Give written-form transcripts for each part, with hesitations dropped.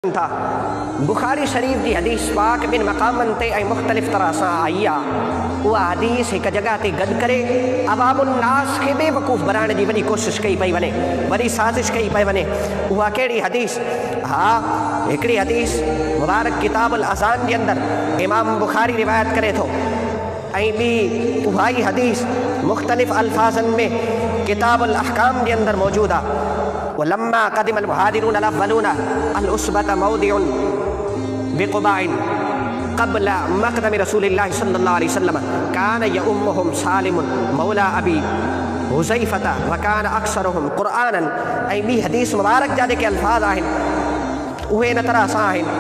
था बुखारी शरीफ की हदीस पाक बिन मकामन ते ऐं मुख्तलिफ़ तरह सां आई आहे। उहा हदीस हिकु जगह ते गॾु करे अवामुन्नास खे बेवकूफ़ बनाइण जी वॾी कोशिशि कई पई वञे, वॾी साज़िश कई पई वञे। उहा कहिड़ी हदीस? हा, हिकिड़ी हदीस मुबारक किताबुल अज़ान जे अंदरि इमाम बुखारी रिवायत करे थो, ऐं ॿी उहा ई हदीस मुख़्तलिफ़ अल्फाज़नि में किताबुल अहकाम जे अंदरि मौजूदु आहे। वलम्मा क़दिमल मुहाजिरून अल अव्वलून अल उसबत मौदिउन बिक़ुबाइन क़ब्ल मक़दम रसूलिल्लाहि सल्लल्लाहु अलैहि वसल्लम कान यउम्मुहुम सालिमुन मौला अबी हुज़ैफ़त व कान अक्सरुहुम क़ुरआनन। ऐं ॿी हदीस मुबारक जा जेके अल्फाज़ आहिनि उहे इन तरह सां आहिनि।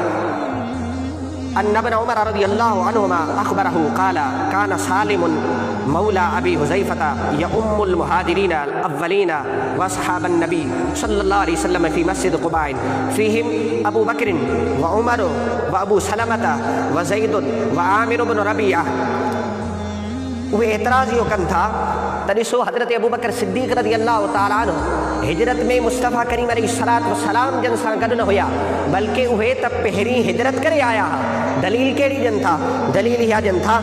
अन्न इब्न उमर रज़ियल्लाहु अन्हुमा अख़बरहु क़ाल कान सालिमुन मौला अबी हुज़ैफ़त यउम्मुल मुहाजिरीन अल अव्वलीन व असहाबन नबी सल्लल्लाहु अलैहि वसल्लम फ़ी मस्जिद क़ुबा फ़ीहिम अबू बकर व उमर व अबू सलमत व ज़ैद व आमिर इब्न रबीआ। उहे एतराज़ इहो कनि था त ॾिसो हज़रत अबू बकर सिद्दीक़ रज़ियल्लाहु ताला अन्हु हिजरत में मुस्तफ़ा करीम अलैहिस्सलातु वस्सलाम जन सां गॾु न हुया, बल्कि उहे त पहिरीं हिजरत करे आया हुआ। दलील कहिड़ी ॾियनि था? दलील इहा ॾियनि था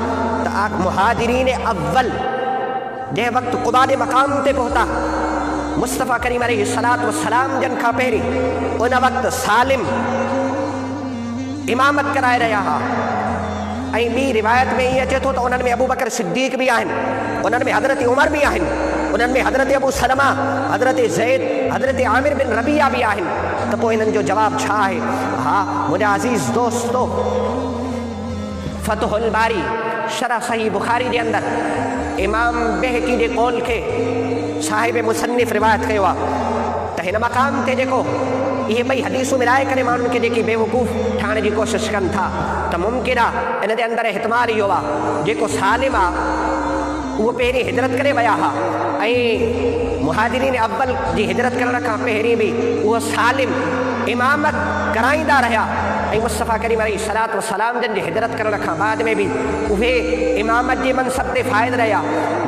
त मुहाजिरीन अव्वल जंहिं वक़्तु क़ुबा जे मक़ाम ते पहुता मुस्तफ़ा करीम अलैहिस्सलातु वस्सलाम जन खां पहिरीं, उन वक़्तु सालिम इमामत कराए रहिया हुआ। ऐं ॿी रिवायत में ईअं अचे थो त उन्हनि में अबू बकर सिद्दीक़ बि आहिनि, उन्हनि में हज़रत उमर बि आहिनि, उन्हनि में हज़रत अबू सलमा, हज़रत ज़ैद, हज़रत आमिर बिन रबीआ बि आहिनि। त पोइ हिननि जो जवाबु छा आहे? हा मुंहिंजा अज़ीज़ दोस्तो, फ़तहुल बारी शरह सही बुखारी जे अंदरि इमाम बेहकी जे कौल खे साहिब मुसन्निफ़ रिवायत कयो आहे त हिन मक़ाम ते जेको इहे ॿई हदीसूं मिलाए करे माण्हुनि खे जेकी बेवकूफ़ ठाहिण जी कोशिशि कनि था त मुमकिन आहे इन जे अंदरि इहतिमाल इहो आहे जेको सालिम आहे उहो पहिरीं हिजरत करे विया हुआ, ऐं मुहाजिरीन अव्वल जी हिजरत करण खां पहिरीं बि उहो सालिम इमामत कराईंदा रहिया, ऐं मुस्तफ़ा करीम अलैहिस्सलातु वस्सलाम जन जी हिजरत करण खां बाद में बि उहे इमामत जे मनसब ते फ़ाइद रहिया,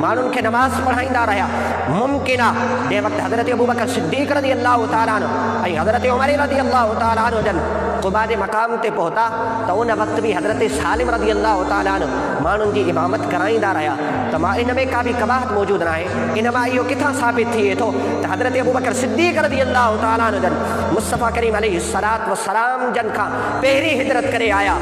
माण्हुनि खे नमाज़ पढ़ाईंदा रहिया। मुमकिन आहे जंहिं वक़्तु हज़रत अबू बकर सिद्दीक़ रज़ियल्लाहु ताला अन्हु ऐं हज़रत उमर रज़ियल्लाहु ताला अन्हु जन क़ुबा जे मक़ाम ते पहुता त उन वक़्तु बि हज़रत सालिम रज़ियल्लाहु ताला अन्हु माण्हुनि जी इमामत कराईंदा रहिया। त मां इन में का बि कबाहत मौजूदु न आहे। इन मां इहो किथां साबित थिए थो त हज़रत अबू बकर सिद्दीक़ रज़ियल्लाहु ताला अन्हु जन मुस्तफ़ा करीम अलैहिस्सलातु वस्सलाम जन खां पहिरीं हिजरत करे आया,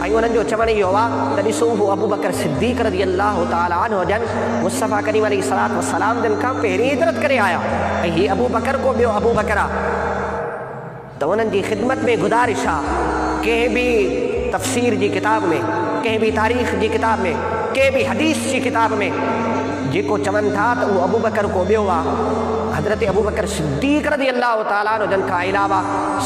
ऐं उन्हनि जो चवणु इहो आहे त ॾिसो हू अबू बकर सिद्दीक़ रज़ियल्लाहु ताला अन्हु जन मुस्तफ़ा करीम अलैहिस्सलातु वस्सलाम जन खां पहिरीं हिजरत करे आया, ऐं हीअ अबू बकर को ॿियो अबू बकर आहे। त उन्हनि जी ख़िदमत में गुज़ारिश आहे कंहिं बि तफ़सीर जी किताब में, कंहिं बि तारीख़ जी किताब में, कंहिं बि हदीस जी किताब में जेको चवनि था त उहो अबू बकर को ॿियो आहे, हज़रत अबू बकर सिद्दीक़ रज़ियल्लाहु ताला अन्हु जन खां अलावा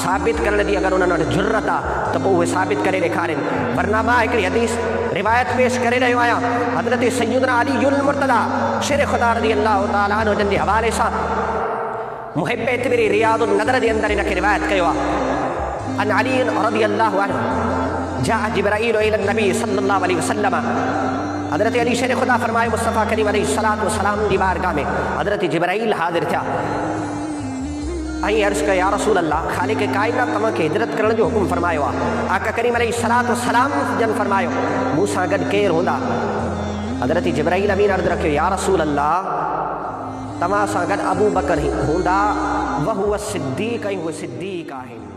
साबित करण जी अगरि उन्हनि वटि ज़रूरत आहे त पोइ उहे साबित करे ॾेखारनि। वरना मां हिकिड़ी हदीस रिवायत पेश करे रहियो आहियां हज़रत सय्यदना अलीयुल मुर्तज़ा शेर ख़ुदा रज़ियल्लाहु ताला अन्हु जन जे हवाले सां मुहिब तिबरी रियादुन नदर जे अंदरि हिनखे रिवायत कयो आहे। अन अली रज़ियल्लाहु अन्हु जाअ जिब्राईल इलन नबी सल्लल्लाहु अलैहि वसल्लम। हज़रत अली शेर ख़ुदा फरमाए मुस्तफ़ा करीम अलैहिस्सलातु वस्सलाम जी बारगाह में हज़रत जिब्राईल हाज़िर थिया ऐं अर्ज़ु कयो या रसूल अल्लाह, ख़ालिक़ काइनात तव्हांखे हिजरत करण जो हुकुम फरमायो आहे। आका करीम अलैहिस्सलातु वस्सलाम जन फरमायो मूं सां गॾु केरु हूंदा? हज़रत जिब्राईल अमीन अर्ज़ु रखियो या रसूल अल्लाह, तव्हां सां गॾु अबू बकर हूंदा, वहुव सिद्दीक़, ऐं उहे सिद्दीक़ आहिनि।